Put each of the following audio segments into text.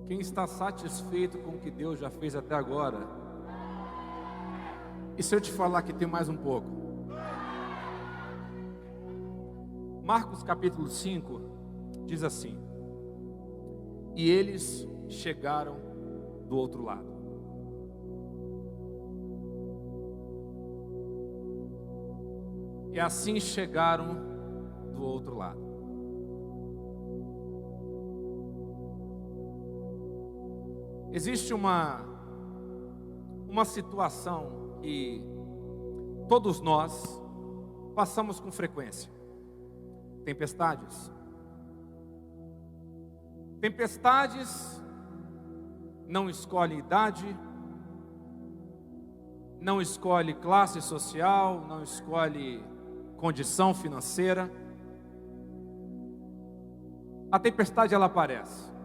Quem está satisfeito com o que Deus já fez até agora? E se eu te falar que tem mais um pouco? Marcos capítulo 5 diz assim: e eles chegaram do outro lado. E assim chegaram do outro lado. Existe uma situação que todos nós passamos com frequência. Tempestades. Tempestades não escolhem idade, não escolhe classe social, não escolhe condição financeira. A tempestade ela aparece.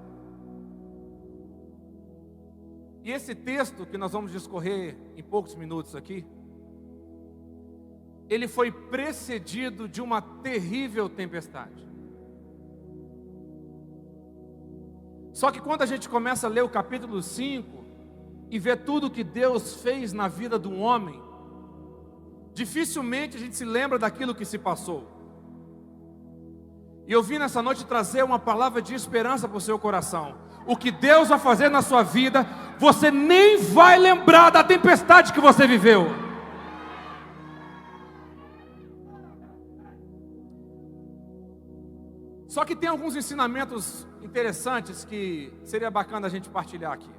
E esse texto que nós vamos discorrer em poucos minutos aqui, ele foi precedido de uma terrível tempestade. Só que quando a gente começa a ler o capítulo 5 e vê tudo que Deus fez na vida do homem, dificilmente a gente se lembra daquilo que se passou. E eu vim nessa noite trazer uma palavra de esperança para o seu coração. O que Deus vai fazer na sua vida, você nem vai lembrar da tempestade que você viveu. Só que tem alguns ensinamentos interessantes que seria bacana a gente partilhar aqui.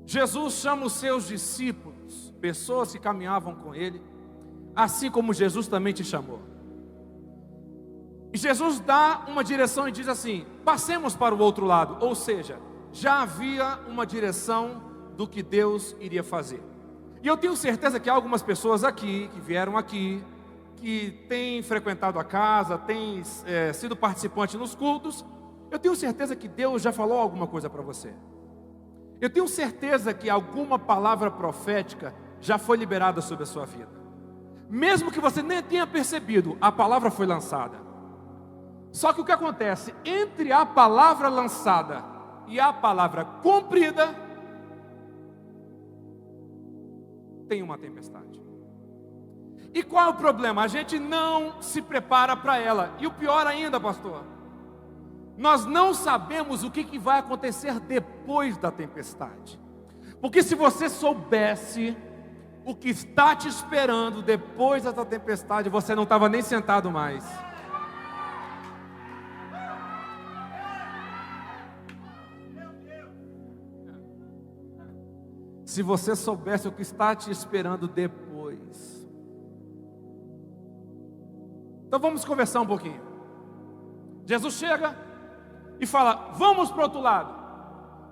Jesus chama os seus discípulos, pessoas que caminhavam com ele, assim como Jesus também te chamou. E Jesus dá uma direção e diz assim: passemos para o outro lado. Ou seja, já havia uma direção do que Deus iria fazer. E eu tenho certeza que há algumas pessoas aqui, que vieram aqui, que têm frequentado a casa, têm sido participante nos cultos. Eu tenho certeza que Deus já falou alguma coisa para você. Eu tenho certeza que alguma palavra profética já foi liberada sobre a sua vida. Mesmo que você nem tenha percebido, a palavra foi lançada. Só que o que acontece? Entre a palavra lançada e a palavra cumprida, tem uma tempestade. E qual é o problema? A gente não se prepara para ela. E o pior ainda, pastor, nós não sabemos o que vai acontecer depois da tempestade. Porque se você soubesse o que está te esperando depois dessa tempestade, você não estava nem sentado mais. Se você soubesse o que está te esperando depois. Então vamos conversar um pouquinho. Jesus chega e fala: vamos para o outro lado.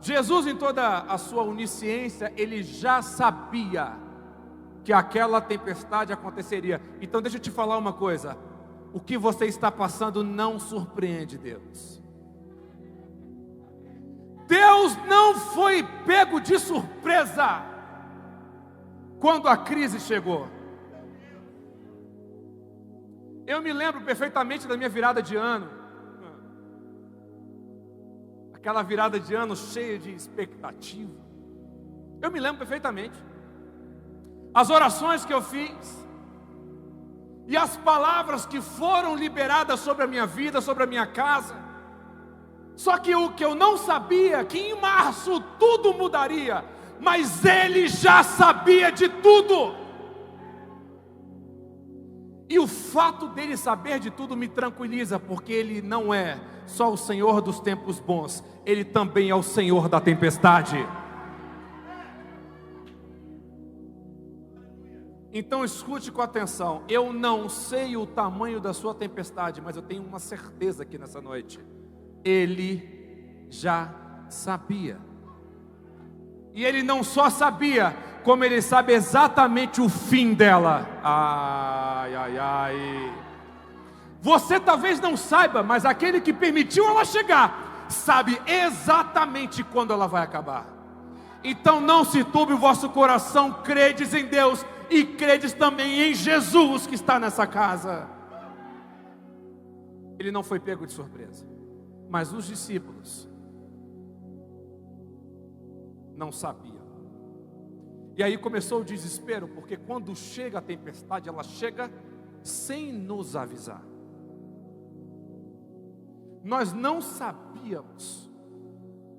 Jesus, em toda a sua onisciência, ele já sabia que aquela tempestade aconteceria. Então deixa eu te falar uma coisa: o que você está passando não surpreende Deus. Deus não foi pego de surpresa quando a crise chegou. Eu me lembro perfeitamente da minha virada de ano. Aquela virada de ano cheia de expectativa. Eu me lembro perfeitamente. As orações que eu fiz e as palavras que foram liberadas sobre a minha vida, sobre a minha casa. Só que o que eu não sabia, que em março tudo mudaria, mas Ele já sabia de tudo. E o fato dele saber de tudo me tranquiliza, porque Ele não é só o Senhor dos tempos bons, Ele também é o Senhor da tempestade. Então escute com atenção. Eu não sei o tamanho da sua tempestade, mas eu tenho uma certeza aqui nessa noite: Ele já sabia. E Ele não só sabia, como Ele sabe exatamente o fim dela. Ai, ai, ai. Você talvez não saiba, mas aquele que permitiu ela chegar sabe exatamente quando ela vai acabar. Então não se turbe o vosso coração, credes em Deus e credes também em Jesus que está nessa casa. ele não foi pego de surpresa. Mas os discípulos não sabiam. E aí começou o desespero, porque quando chega a tempestade, ela chega sem nos avisar. Nós não sabíamos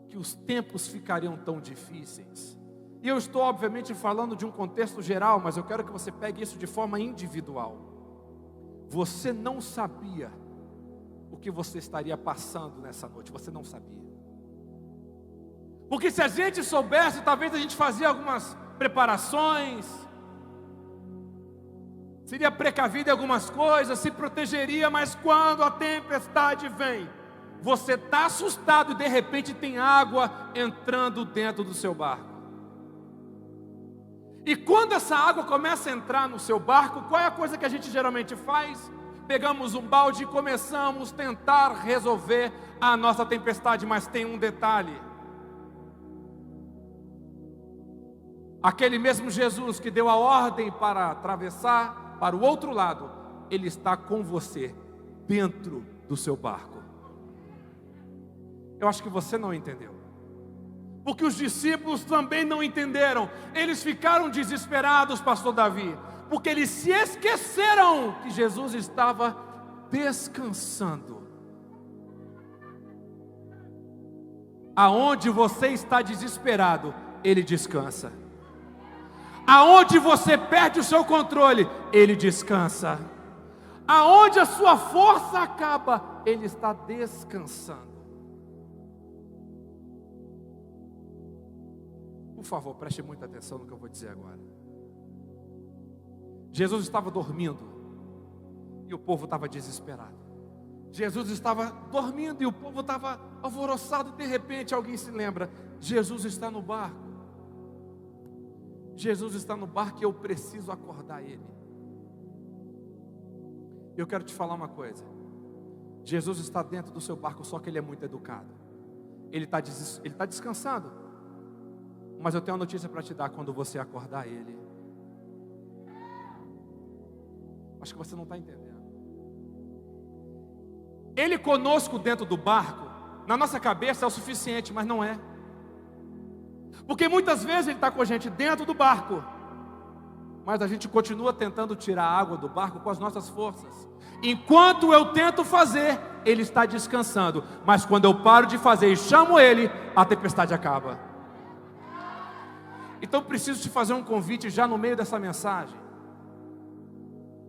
que os tempos ficariam tão difíceis. E eu estou obviamente falando de um contexto geral, mas eu quero que você pegue isso de forma individual. Você não sabia o que você estaria passando nessa noite, você não sabia. Porque se a gente soubesse, talvez a gente fazia algumas preparações, seria precavido em algumas coisas, se protegeria, mas quando a tempestade vem, você está assustado e de repente tem água entrando dentro do seu barco. E quando essa água começa a entrar no seu barco, qual é a coisa que a gente geralmente faz? Pegamos um balde e começamos a tentar resolver a nossa tempestade, mas tem um detalhe. Aquele mesmo Jesus que deu a ordem para atravessar para o outro lado, Ele está com você dentro do seu barco. Eu acho que você não entendeu. Porque os discípulos também não entenderam. Eles ficaram desesperados, pastor Davi, porque eles se esqueceram que Jesus estava descansando. Aonde você está desesperado, Ele descansa. Aonde você perde o seu controle, Ele descansa. Aonde a sua força acaba, Ele está descansando. Por favor, preste muita atenção no que eu vou dizer agora. Jesus estava dormindo e o povo estava desesperado. Jesus estava dormindo e o povo estava alvoroçado. De repente alguém se lembra: Jesus está no barco. Jesus está no barco e eu preciso acordar Ele. Eu quero te falar uma coisa. Jesus está dentro do seu barco, só que Ele é muito educado. Ele está descansando. Mas eu tenho uma notícia para te dar: quando você acordar Ele. Acho que você não está entendendo. Ele conosco dentro do barco, na nossa cabeça é o suficiente, mas não é. Porque muitas vezes Ele está com a gente dentro do barco, mas a gente continua tentando tirar a água do barco com as nossas forças. Enquanto eu tento fazer, Ele está descansando. Mas quando eu paro de fazer e chamo Ele, a tempestade acaba. Então preciso te fazer um convite já no meio dessa mensagem.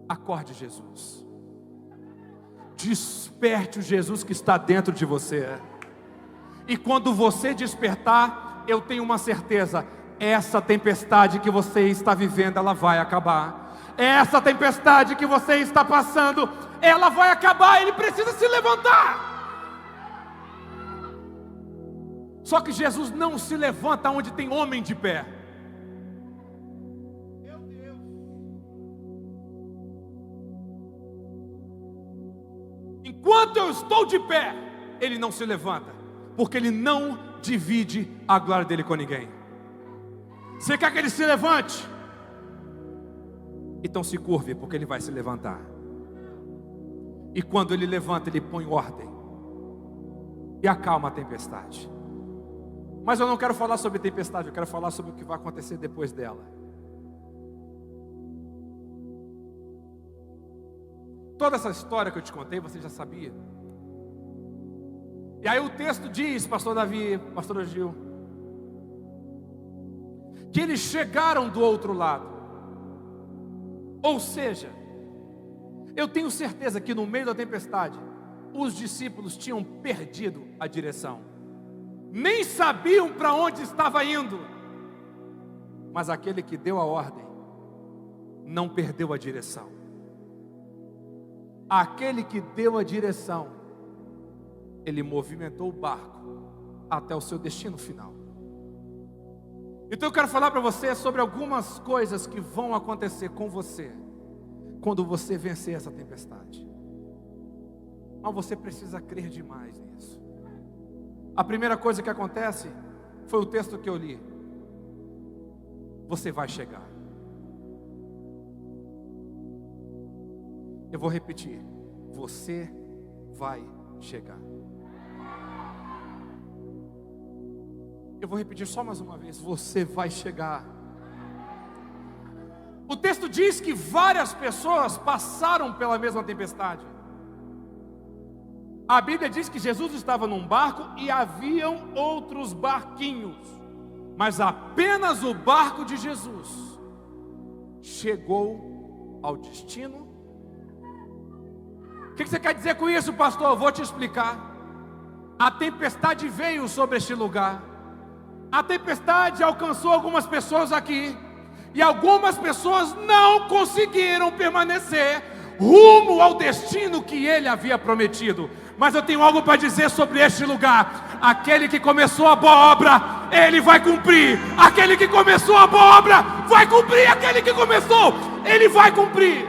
Acorde Jesus. Desperte o Jesus que está dentro de você. E quando você despertar, eu tenho uma certeza: essa tempestade que você está vivendo, ela vai acabar. Essa tempestade que você está passando, ela vai acabar. Ele precisa se levantar. Só que Jesus não se levanta onde tem homem de pé. Enquanto eu estou de pé, Ele não se levanta, porque Ele não divide a glória dEle com ninguém. Você quer que Ele se levante? Então se curve, porque Ele vai se levantar. E quando Ele levanta, Ele põe ordem e acalma a tempestade. Mas eu não quero falar sobre tempestade, eu quero falar sobre o que vai acontecer depois dela. Toda essa história que eu te contei, você já sabia. E aí o texto diz, pastor Davi, pastor Gil, que eles chegaram do outro lado. Ou seja, eu tenho certeza que no meio da tempestade, os discípulos tinham perdido a direção. Nem sabiam para onde estava indo. Mas aquele que deu a ordem, não perdeu a direção. Aquele que deu a direção, ele movimentou o barco até o seu destino final. Então eu quero falar para você sobre algumas coisas que vão acontecer com você quando você vencer essa tempestade. Mas você precisa crer demais nisso. A primeira coisa que acontece foi o texto que eu li. Você vai chegar. Eu vou repetir. Você vai chegar. Eu vou repetir só mais uma vez: você vai chegar. O texto diz que várias pessoas passaram pela mesma tempestade. A Bíblia diz que Jesus estava num barco e haviam outros barquinhos, mas apenas o barco de Jesus chegou ao destino. O que você quer dizer com isso, pastor? Eu vou te explicar. A tempestade veio sobre este lugar. A tempestade alcançou algumas pessoas aqui, e algumas pessoas não conseguiram permanecer rumo ao destino que Ele havia prometido. Mas eu tenho algo para dizer sobre este lugar: aquele que começou a boa obra, Ele vai cumprir. Aquele que começou a boa obra, vai cumprir. Aquele que começou, Ele vai cumprir.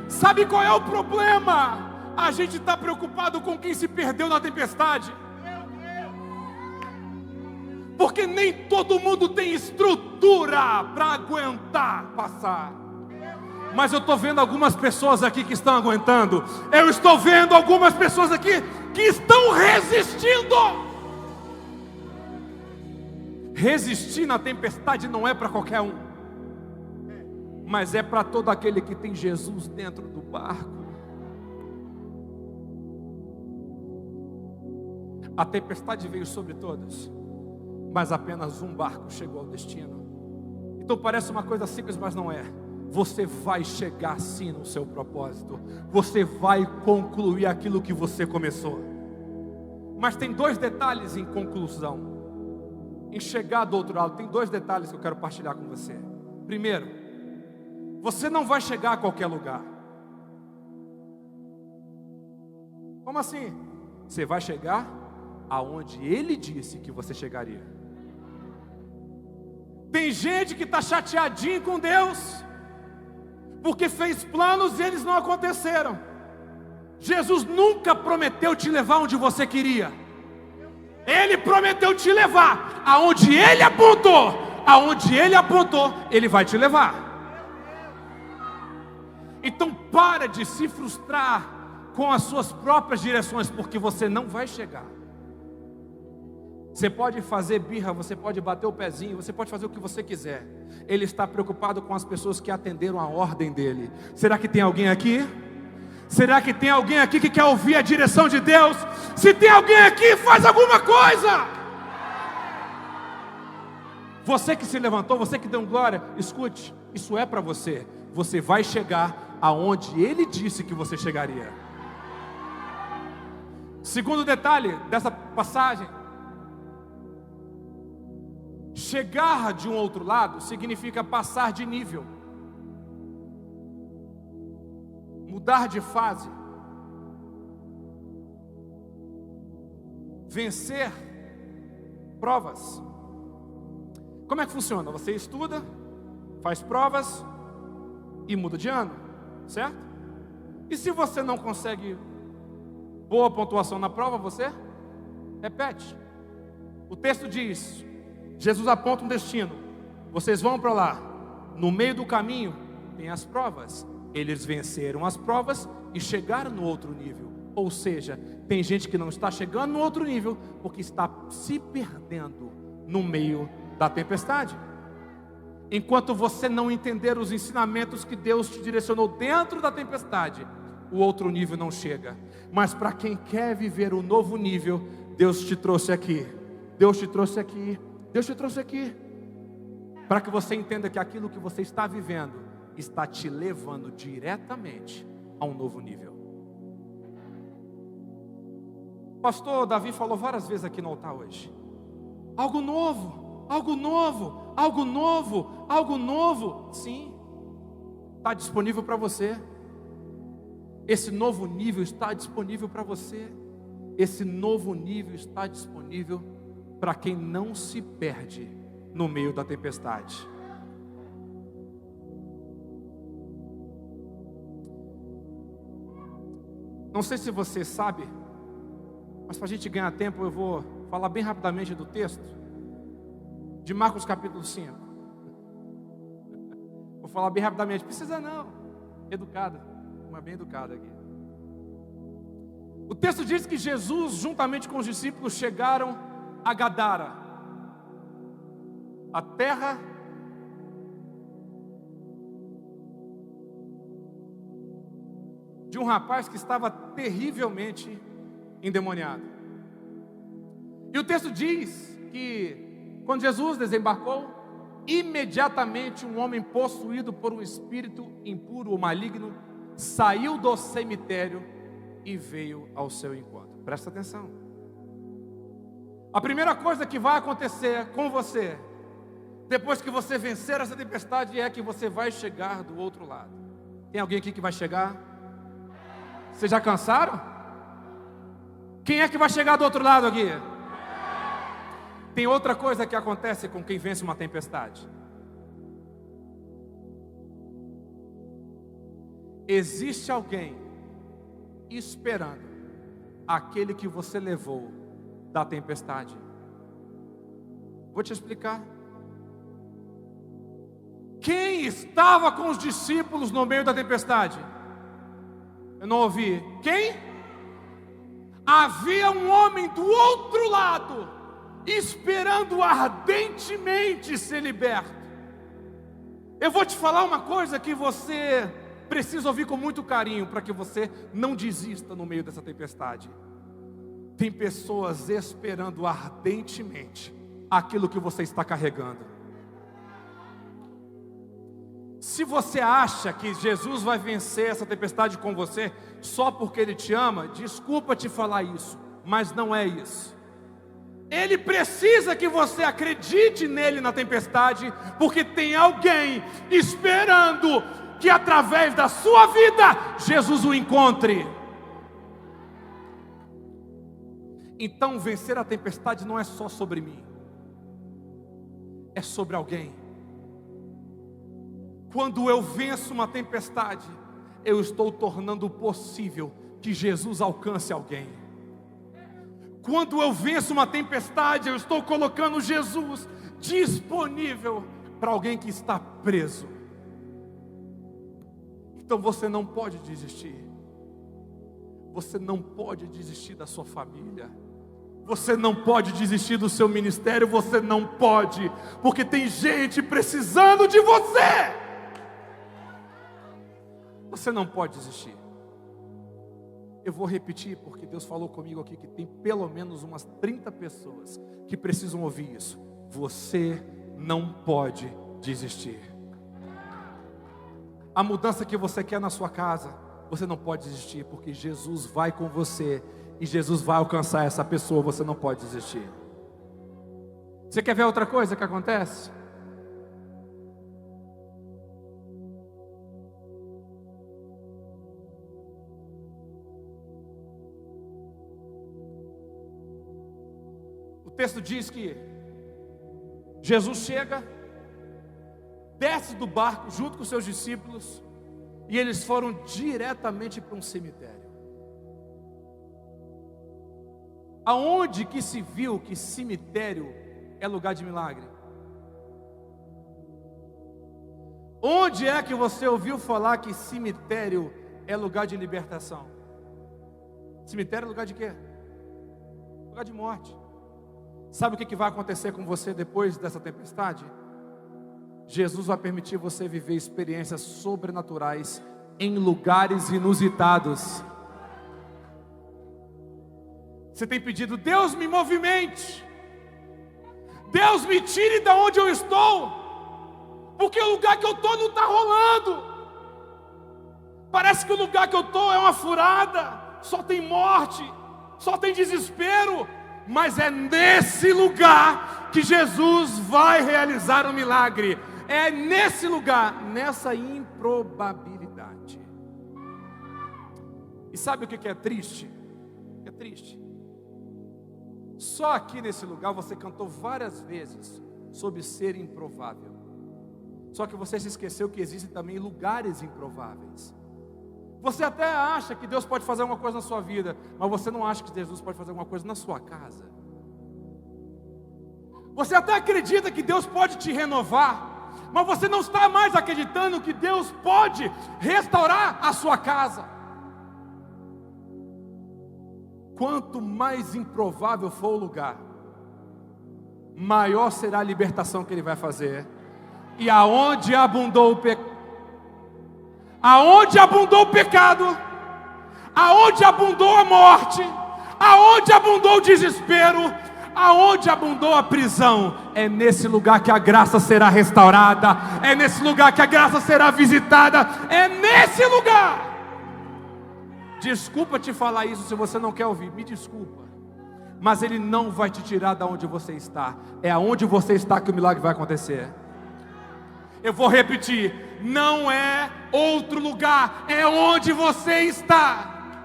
Sabe qual é o problema? A gente está preocupado com quem se perdeu na tempestade, porque nem todo mundo tem estrutura para aguentar passar. Mas eu estou vendo algumas pessoas aqui que estão aguentando. Eu estou vendo algumas pessoas aqui que estão resistindo. Resistir na tempestade não é para qualquer um, mas é para todo aquele que tem Jesus dentro do barco. A tempestade veio sobre todos, mas apenas um barco chegou ao destino. Então parece uma coisa simples, mas não é. Você vai chegar sim no seu propósito. Você vai concluir aquilo que você começou. Mas tem dois detalhes em conclusão, em chegar do outro lado. Tem dois detalhes que eu quero partilhar com você. Primeiro, você não vai chegar a qualquer lugar. Como assim? Você vai chegar aonde Ele disse que você chegaria. Tem gente que está chateadinho com Deus, porque fez planos e eles não aconteceram. Jesus nunca prometeu te levar onde você queria. Ele prometeu te levar aonde Ele apontou. Aonde Ele apontou, Ele vai te levar. Então para de se frustrar com as suas próprias direções, porque você não vai chegar. Você pode fazer birra, você pode bater o pezinho, você pode fazer o que você quiser. Ele está preocupado com as pessoas que atenderam a ordem dele. Será que tem alguém aqui? Será que tem alguém aqui que quer ouvir a direção de Deus? Se tem alguém aqui, faz alguma coisa. Você que se levantou, você que deu glória, escute, isso é para você. Você vai chegar aonde Ele disse que você chegaria. Segundo detalhe dessa passagem: chegar de um outro lado significa passar de nível, mudar de fase, vencer provas. Como é que funciona? Você estuda, faz provas e muda de ano, certo? E se você não consegue boa pontuação na prova, você repete. O texto diz: Jesus aponta um destino, vocês vão para lá. No meio do caminho tem as provas. Eles venceram as provas e chegaram no outro nível. Ou seja, tem gente que não está chegando no outro nível porque está se perdendo no meio da tempestade. Enquanto você não entender os ensinamentos que Deus te direcionou dentro da tempestade, o outro nível não chega. Mas para quem quer viver o novo nível, Deus te trouxe aqui. Deus te trouxe aqui. Deus te trouxe aqui para que você entenda que aquilo que você está vivendo está te levando diretamente a um novo nível. Pastor Davi falou várias vezes aqui no altar hoje: algo novo, algo novo, algo novo, algo novo. Sim, está disponível para você. Esse novo nível está disponível para você. Esse novo nível está disponível para quem não se perde no meio da tempestade. Não sei se você sabe, mas para a gente ganhar tempo, eu vou falar bem rapidamente do texto de Marcos capítulo 5. Vou falar bem rapidamente, precisa não, educada, uma bem educada aqui. O texto diz que Jesus, juntamente com os discípulos, chegaram a Gadara, a terra de um rapaz que estava terrivelmente endemoniado. E o texto diz que quando Jesus desembarcou, imediatamente um homem possuído por um espírito impuro ou maligno saiu do cemitério e veio ao seu encontro. Presta atenção. A primeira coisa que vai acontecer com você, depois que você vencer essa tempestade, é que você vai chegar do outro lado. Tem alguém aqui que vai chegar? Vocês já cansaram? Quem é que vai chegar do outro lado aqui? Tem outra coisa que acontece com quem vence uma tempestade. Existe alguém esperando aquele que você levou da tempestade. Vou te explicar. Quem estava com os discípulos no meio da tempestade? Eu não ouvi. Quem? Havia um homem do outro lado, esperando ardentemente ser liberto. Eu vou te falar uma coisa que você precisa ouvir com muito carinho, para que você não desista no meio dessa tempestade. Tem pessoas esperando ardentemente aquilo que você está carregando. Se você acha que Jesus vai vencer essa tempestade com você só porque Ele te ama, desculpa te falar isso, mas não é isso. Ele precisa que você acredite nele na tempestade, porque tem alguém esperando que através da sua vida Jesus o encontre. Então vencer a tempestade não é só sobre mim, é sobre alguém. Quando eu venço uma tempestade, eu estou tornando possível que Jesus alcance alguém. Quando eu venço uma tempestade, eu estou colocando Jesus disponível para alguém que está preso. Então você não pode desistir. Você não pode desistir da sua família. Você não pode desistir do seu ministério. Você não pode, porque tem gente precisando de você. Você não pode desistir. Eu vou repetir, porque Deus falou comigo aqui que tem pelo menos umas 30 pessoas que precisam ouvir isso. Você não pode desistir. A mudança que você quer na sua casa, você não pode desistir, porque Jesus vai com você e Jesus vai alcançar essa pessoa. Você não pode desistir. Você quer ver outra coisa que acontece? O texto diz que Jesus chega, desce do barco junto com seus discípulos, e eles foram diretamente para um cemitério. Aonde que se viu que cemitério é lugar de milagre? Onde é que você ouviu falar que cemitério é lugar de libertação? Cemitério é lugar de quê? Lugar de morte. Sabe o que vai acontecer com você depois dessa tempestade? Jesus vai permitir você viver experiências sobrenaturais em lugares inusitados. Você tem pedido: Deus me movimente, Deus me tire da onde eu estou, porque o lugar que eu estou não está rolando. Parece que o lugar que eu estou é uma furada, só tem morte, só tem desespero. Mas é nesse lugar que Jesus vai realizar um milagre. É nesse lugar, nessa improbabilidade. E sabe o que é triste? É triste. Só aqui nesse lugar você cantou várias vezes sobre ser improvável. Só que você se esqueceu que existem também lugares improváveis. Você até acha que Deus pode fazer alguma coisa na sua vida, mas você não acha que Jesus pode fazer alguma coisa na sua casa. Você até acredita que Deus pode te renovar, mas você não está mais acreditando que Deus pode restaurar a sua casa. quanto mais improvável for o lugar, maior será a libertação que Ele vai fazer. E aonde abundou o pecado, aonde abundou o pecado, aonde abundou a morte, aonde abundou o desespero, aonde abundou a prisão, é nesse lugar que a graça será restaurada, é nesse lugar que a graça será visitada, é nesse lugar. Desculpa te falar isso se você não quer ouvir, me desculpa, mas Ele não vai te tirar da onde você está, é aonde você está que o milagre vai acontecer. Eu vou repetir, não é outro lugar, é onde você está.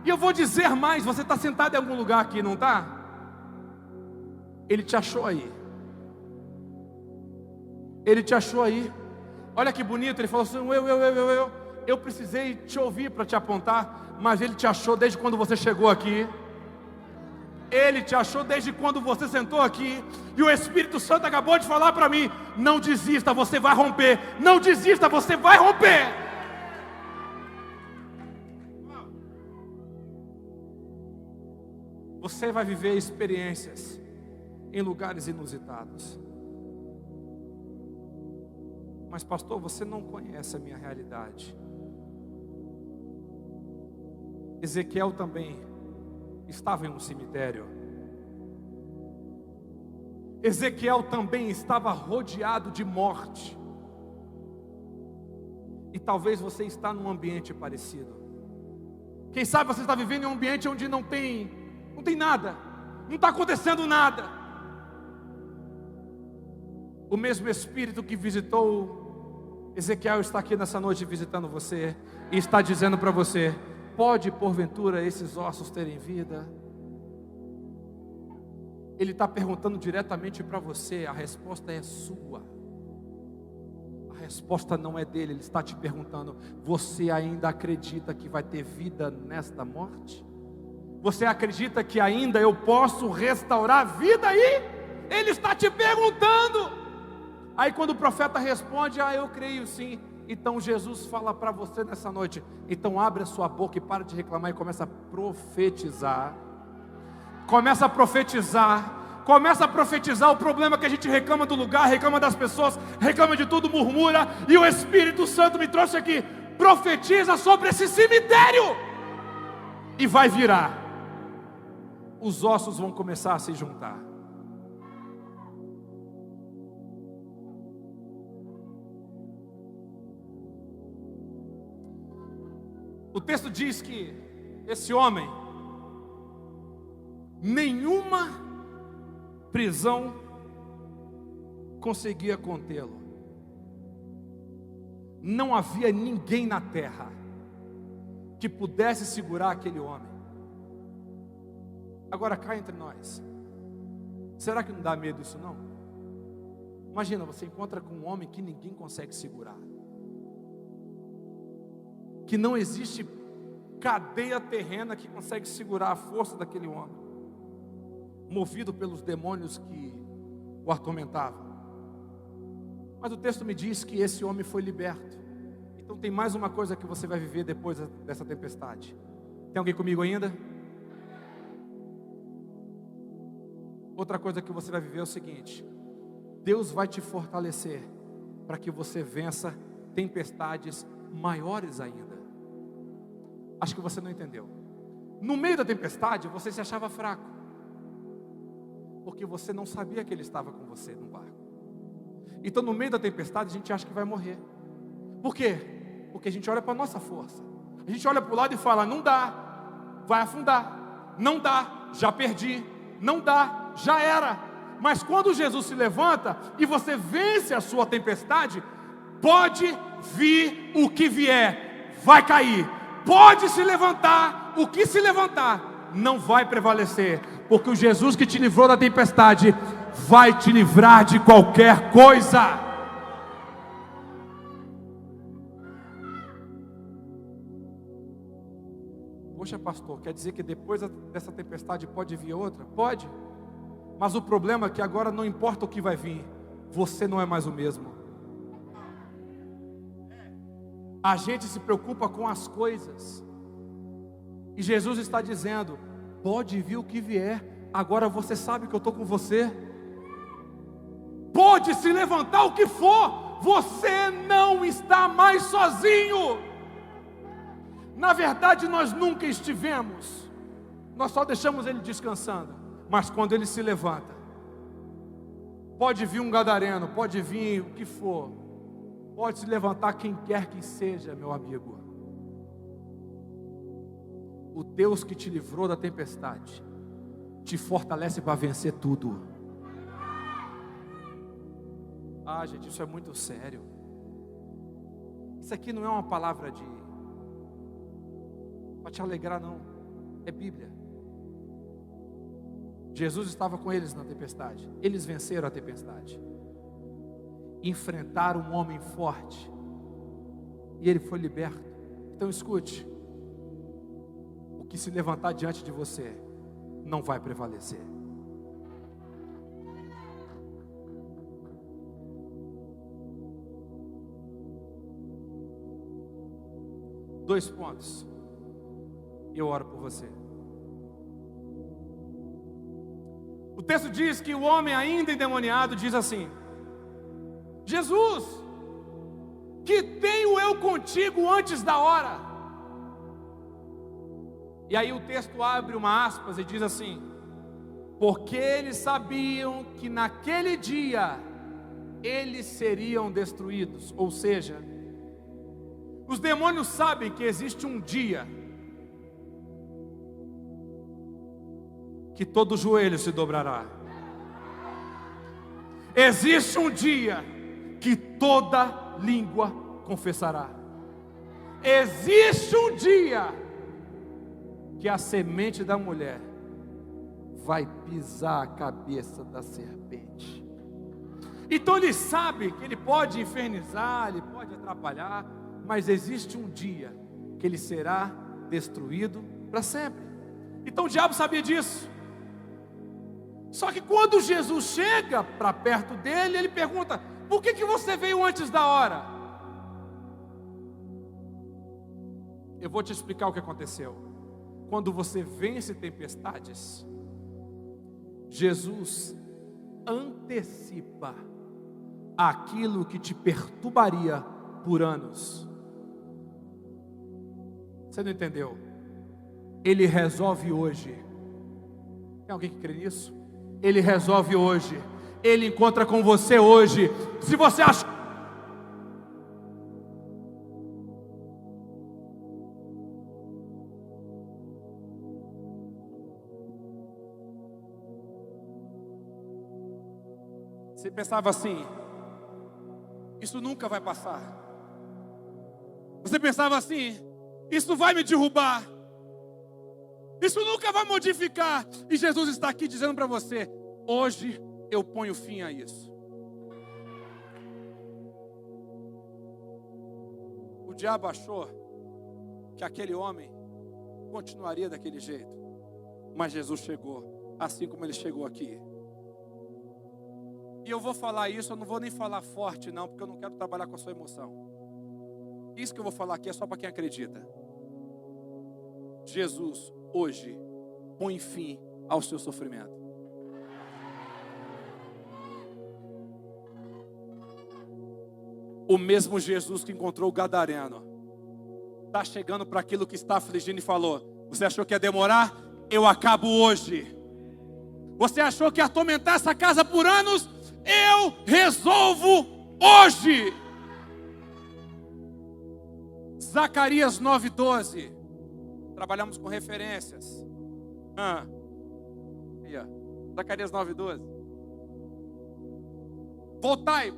E eu vou dizer mais, você está sentado em algum lugar aqui, não está? Ele te achou aí. Ele te achou aí. Olha que bonito, ele falou assim, eu precisei te ouvir para te apontar, mas Ele te achou desde quando você chegou aqui. Ele te achou desde quando você sentou aqui. E o Espírito Santo acabou de falar para mim, não desista, você vai romper. Não desista, você vai romper. Você vai viver experiências em lugares inusitados. Mas pastor, você não conhece a minha realidade. Ezequiel também estava em um cemitério. Ezequiel também estava rodeado de morte. E talvez você está num ambiente parecido. Quem sabe você está vivendo em um ambiente onde não tem nada, não está acontecendo nada. O mesmo Espírito que visitou Ezequiel está aqui nessa noite visitando você e está dizendo para você: pode porventura esses ossos terem vida? Ele está perguntando diretamente para você, a resposta é sua. A resposta não é dele, ele está te perguntando: você ainda acredita que vai ter vida nesta morte? Você acredita que ainda eu posso restaurar a vida aí? Ele está te perguntando. Aí quando o profeta responde: eu creio sim. Então Jesus fala para você nessa noite: então abre a sua boca e para de reclamar e começa a profetizar. Começa a profetizar. Começa a profetizar o problema que a gente reclama do lugar, reclama das pessoas, reclama de tudo, murmura. E o Espírito Santo me trouxe aqui: profetiza sobre esse cemitério. E vai virar. Os ossos vão começar a se juntar. O texto diz que esse homem, nenhuma prisão conseguia contê-lo. Não havia ninguém na terra que pudesse segurar aquele homem. Agora cá entre nós, será que não dá medo isso não? Imagina, você encontra com um homem que ninguém consegue segurar, que não existe cadeia terrena que consegue segurar a força daquele homem, movido pelos demônios que o atormentavam. Mas o texto me diz que esse homem foi liberto. Então tem mais uma coisa que você vai viver depois dessa tempestade. Tem alguém comigo ainda? Outra coisa que você vai viver é o seguinte: Deus vai te fortalecer para que você vença tempestades maiores ainda. Acho que você não entendeu. No meio da tempestade você se achava fraco, porque você não sabia que Ele estava com você no barco. Então no meio da tempestade a gente acha que vai morrer. Por quê? Porque a gente olha para a nossa força. A gente olha para o lado e fala: não dá, vai afundar. Não dá, já perdi. Não dá, já era. Mas quando Jesus se levanta e você vence a sua tempestade, pode vir o que vier, vai cair. Pode se levantar, o que se levantar não vai prevalecer, porque o Jesus que te livrou da tempestade vai te livrar de qualquer coisa. Poxa pastor, quer dizer que depois dessa tempestade pode vir outra? Pode, mas o problema é que agora não importa o que vai vir, você não é mais o mesmo. A gente se preocupa com as coisas, e Jesus está dizendo: pode vir o que vier, agora você sabe que eu estou com você. Pode se levantar o que for, você não está mais sozinho. Na verdade, nós nunca estivemos, nós só deixamos ele descansando. Mas quando ele se levanta, pode vir um gadareno, pode vir o que for, pode se levantar quem quer que seja, meu amigo. O Deus que te livrou da tempestade te fortalece para vencer tudo. Ah, gente, isso é muito sério. Isso aqui não é uma palavra para te alegrar, não. É Bíblia. Jesus estava com eles na tempestade. Eles venceram a tempestade. Enfrentaram um homem forte. E ele foi liberto. Então escute. O que se levantar diante de você não vai prevalecer. Dois pontos. Eu oro por você. O texto diz que o homem ainda endemoniado diz assim: Jesus, que tenho eu contigo antes da hora? E aí o texto abre uma aspas e diz assim: porque eles sabiam que naquele dia eles seriam destruídos. Ou seja, os demônios sabem que existe um dia que todo joelho se dobrará. Existe um dia que toda língua confessará. Existe um dia que a semente da mulher vai pisar a cabeça da serpente. Então ele sabe que ele pode infernizar, ele pode atrapalhar, mas existe um dia que ele será destruído para sempre. Então o diabo sabia disso. Só que quando Jesus chega para perto dele, ele pergunta: por que você veio antes da hora? Eu vou te explicar o que aconteceu. Quando você vence tempestades, Jesus antecipa aquilo que te perturbaria por anos. Você não entendeu? Ele resolve hoje. Tem alguém que crê nisso? Ele resolve hoje. Ele encontra com você hoje. Se você acha... Você pensava assim: isso nunca vai passar. Você pensava assim: isso vai me derrubar. Isso nunca vai modificar. E Jesus está aqui dizendo para você: hoje eu ponho fim a isso. O diabo achou que aquele homem continuaria daquele jeito, mas Jesus chegou, assim como ele chegou aqui. E eu vou falar isso, eu não vou nem falar forte não, porque eu não quero trabalhar com a sua emoção. Isso que eu vou falar aqui é só para quem acredita. Jesus hoje põe fim ao seu sofrimento. O mesmo Jesus que encontrou o gadareno está chegando para aquilo que está afligindo e falou: você achou que ia demorar? Eu acabo hoje. Você achou que ia atormentar essa casa por anos? Eu resolvo hoje. Zacarias 9:12. Trabalhamos com referências. Aí, ó. Zacarias 9:12. Voltai,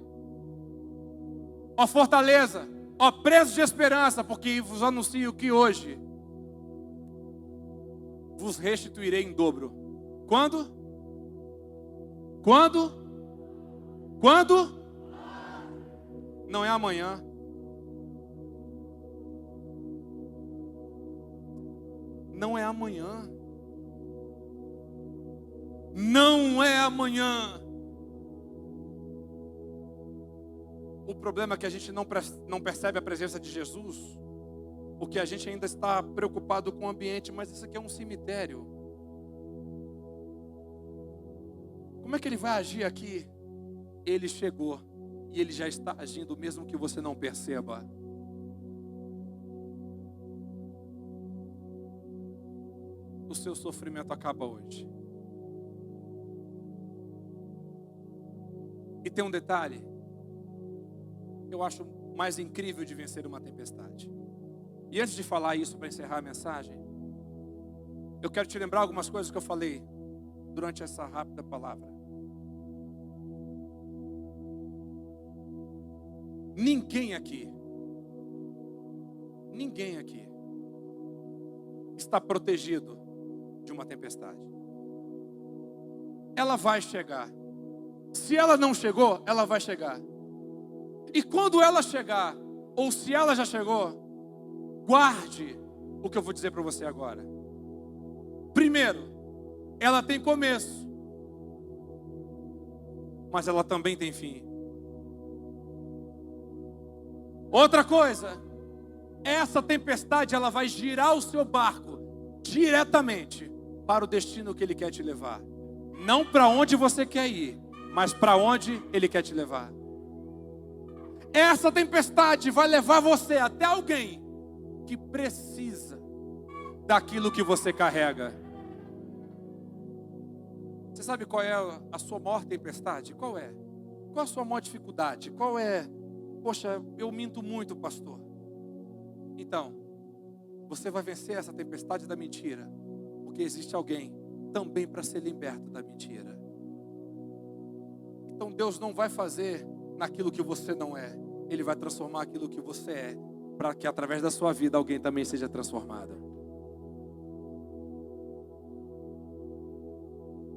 ó fortaleza, ó presos de esperança, porque vos anuncio que hoje vos restituirei em dobro. Quando? Quando? Quando? Não é amanhã. Não é amanhã. Não é amanhã. O problema é que a gente não percebe a presença de Jesus, porque a gente ainda está preocupado com o ambiente, mas isso aqui é um cemitério. Como é que ele vai agir aqui? Ele chegou e ele já está agindo mesmo que você não perceba. O seu sofrimento acaba hoje. E tem um detalhe que eu acho mais incrível de vencer uma tempestade. E antes de falar isso para encerrar a mensagem, eu quero te lembrar algumas coisas que eu falei durante essa rápida palavra. Ninguém aqui está protegido de uma tempestade. Ela vai chegar. Se ela não chegou, ela vai chegar. E quando ela chegar, ou se ela já chegou, guarde o que eu vou dizer para você agora. Primeiro, ela tem começo, mas ela também tem fim. Outra coisa, essa tempestade ela vai girar o seu barco diretamente para o destino que ele quer te levar. Não para onde você quer ir, mas para onde ele quer te levar. Essa tempestade vai levar você até alguém que precisa daquilo que você carrega. Você sabe qual é a sua maior tempestade? Qual é? Qual a sua maior dificuldade? Qual é? Poxa, eu minto muito, pastor. Então, você vai vencer essa tempestade da mentira, porque existe alguém também para ser liberto da mentira. Então Deus não vai fazer naquilo que você não é. Ele vai transformar aquilo que você é, para que através da sua vida alguém também seja transformado.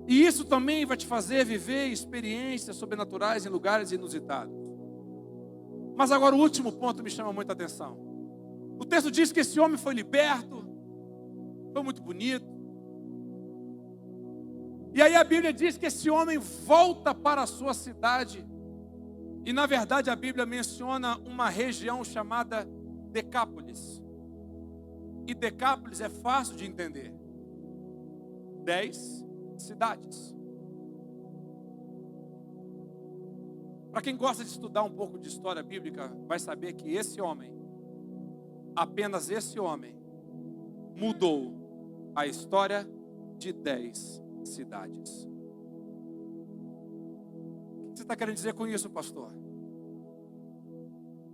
E isso também vai te fazer viver experiências sobrenaturais em lugares inusitados. Mas agora o último ponto me chama muita atenção. O texto diz que esse homem foi liberto, foi muito bonito. E aí a Bíblia diz que esse homem volta para a sua cidade. E na verdade a Bíblia menciona uma região chamada Decápolis. E Decápolis é fácil de entender. 10 cidades. Para quem gosta de estudar um pouco de história bíblica, vai saber que esse homem, apenas esse homem, mudou a história de 10 cidades. O que você está querendo dizer com isso, pastor?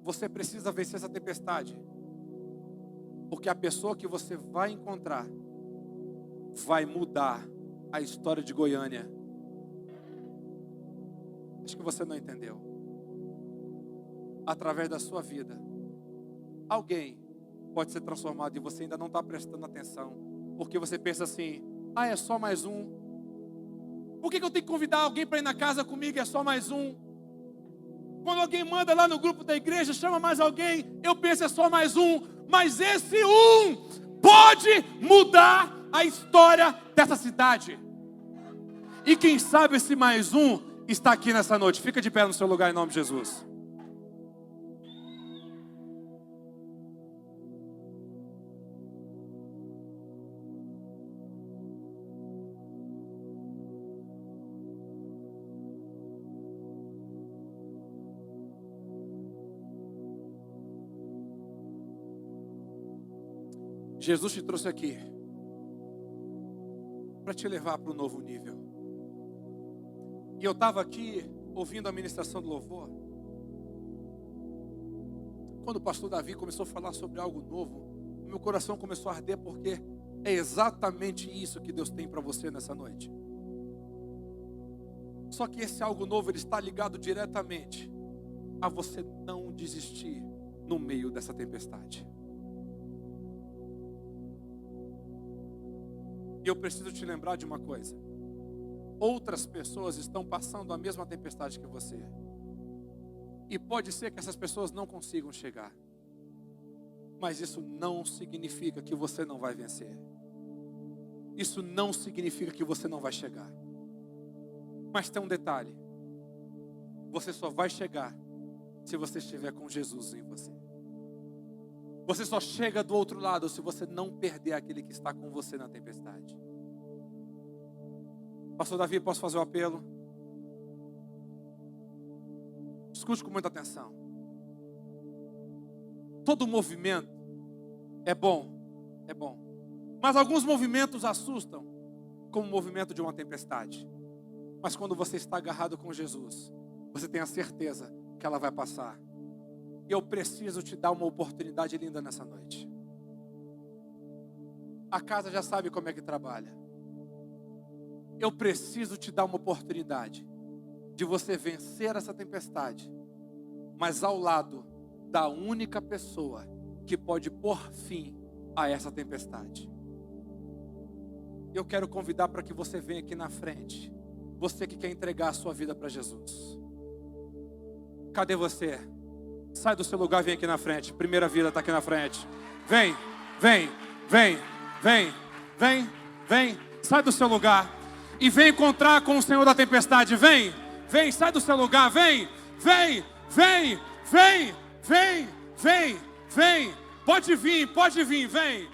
Você precisa vencer essa tempestade, porque a pessoa que você vai encontrar vai mudar a história de Goiânia. Acho que você não entendeu. Através da sua vida, alguém pode ser transformado e você ainda não está prestando atenção, porque você pensa assim: ah, é só mais um. Por que eu tenho que convidar alguém para ir na casa comigo? É só mais um. Quando alguém manda lá no grupo da igreja, chama mais alguém, eu penso é só mais um. Mas esse um pode mudar a história dessa cidade. E quem sabe esse mais um está aqui nessa noite. Fica de pé no seu lugar em nome de Jesus. Jesus te trouxe aqui para te levar para um novo nível. E eu estava aqui ouvindo a ministração do louvor, quando o pastor Davi começou a falar sobre algo novo, o meu coração começou a arder, porque é exatamente isso que Deus tem para você nessa noite. Só que esse algo novo, ele está ligado diretamente a você não desistir no meio dessa tempestade. E eu preciso te lembrar de uma coisa: outras pessoas estão passando a mesma tempestade que você. E pode ser que essas pessoas não consigam chegar. Mas isso não significa que você não vai vencer. Isso não significa que você não vai chegar. Mas tem um detalhe: você só vai chegar se você estiver com Jesus em você. Você só chega do outro lado se você não perder aquele que está com você na tempestade. Pastor Davi, posso fazer um apelo? Escute com muita atenção. Todo movimento é bom. Mas alguns movimentos assustam, como o movimento de uma tempestade. Mas quando você está agarrado com Jesus, você tem a certeza que ela vai passar. E eu preciso te dar uma oportunidade linda nessa noite. A casa já sabe como é que trabalha. Eu preciso te dar uma oportunidade de você vencer essa tempestade, mas ao lado da única pessoa que pode pôr fim a essa tempestade. Eu quero convidar para que você venha aqui na frente. Você que quer entregar a sua vida para Jesus. Cadê você? Sai do seu lugar, vem aqui na frente. Primeira vida está aqui na frente. Vem. Sai do seu lugar e vem encontrar com o Senhor da tempestade. Vem, sai do seu lugar. Vem. Pode vir, vem.